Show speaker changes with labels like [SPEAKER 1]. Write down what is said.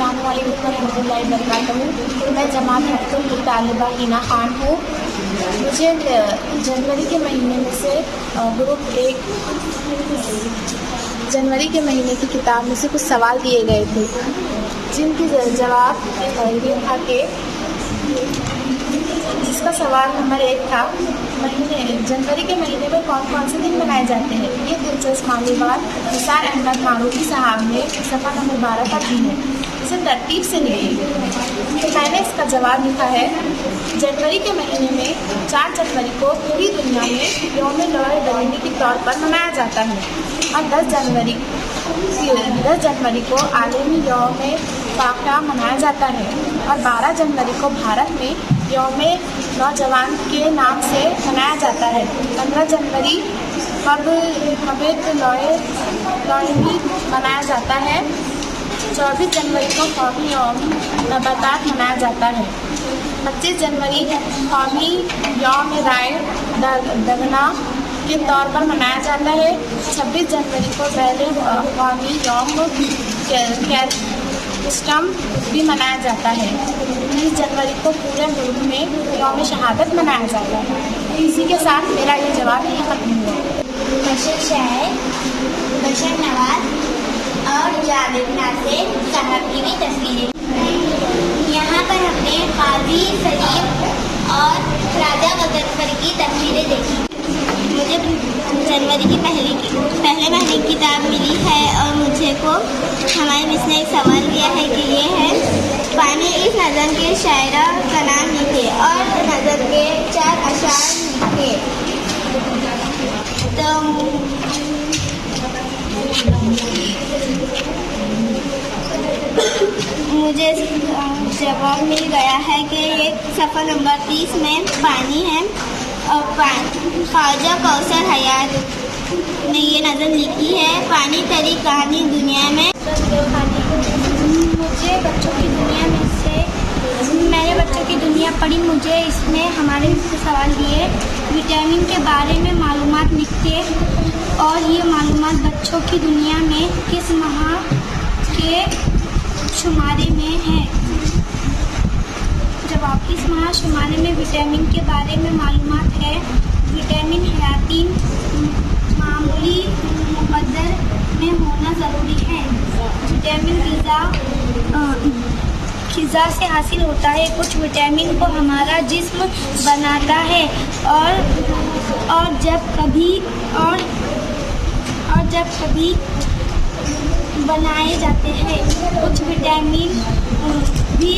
[SPEAKER 1] अस्सलामुअलैकुम वरहमतुल्लाहि वबरकातुहू। मैं जमात हफ्तुल तालिबा हिना खान हूँ। मुझे जनवरी के महीने में से ग्रुप 1 जनवरी के महीने की किताब में से कुछ सवाल दिए गए थे, जिनके जवाब ये था कि जिसका सवाल नंबर 1 था, जनवरी के महीने में कौन कौन से दिन मनाए जाते हैं। ये दिलचस्प मालूमात निसार अहमद मारूफी साहब ने सफ़ा नंबर 12 पर दी है। इसे तरतीब से लिखिए। तो मैंने इसका जवाब लिखा है, जनवरी के महीने में 4 जनवरी को पूरी दुनिया में यौम लौह दरिंदी के तौर पर मनाया जाता है और 10 जनवरी को आलमी यौम वाक़या मनाया जाता है और 12 जनवरी को भारत में यौम नौजवान के नाम से मनाया जाता है। 15 जनवरी हबीब लौही मनाया जाता है। 24 जनवरी को कौमी यौम नबातात मनाया जाता है। 25 जनवरी कौमी यौम राय दगना के तौर पर मनाया जाता है। 26 जनवरी को पहले कौमी यौम सिस्टम भी मनाया जाता है। 19 जनवरी को पूरे मुल्क में यौम शहादत मनाया जाता है। इसी के साथ मेरा ये जवाब यही खत्म हुआ।
[SPEAKER 2] बशर शायर, बशर नवाज और जावेद नासिर साहब की भी तस्वीरें। यहाँ पर हमने काजी सलीम और राजा गजनफर की तस्वीरें देखी। मुझे जनवरी की पहले महीने की किताब मिली है और मुझे को हमारे मिस ने एक सवाल दिया है कि ये है, पानी इस नज़म के शायरा का नाम लिखे और नज़म के 4 अशार लिखे। तो मुझे जवाब मिल गया है कि ये सफ़ा नंबर 30 में पानी है और ख्वाजा कौसर हयात ने ये नज़म लिखी है, पानी तरी कहानी दुनिया में।
[SPEAKER 3] मुझे बच्चों की दुनिया में से मैंने बच्चों की दुनिया पढ़ी। मुझे इसमें हमारे सवाल दिए, विटामिन के बारे में मालूमात लिखते और ये मालूमात बच्चों की दुनिया में किस माह के शुमारे में है। जवाब, इस माह शुमारे में विटामिन के बारे में मालूमात है। विटामिन हयाती मामूली मकदर में होना ज़रूरी है। विटामिन ग़िज़ा से हासिल होता है। कुछ विटामिन को हमारा जिस्म बनाता है और जब कभी बनाए जाते हैं। कुछ विटामिन भी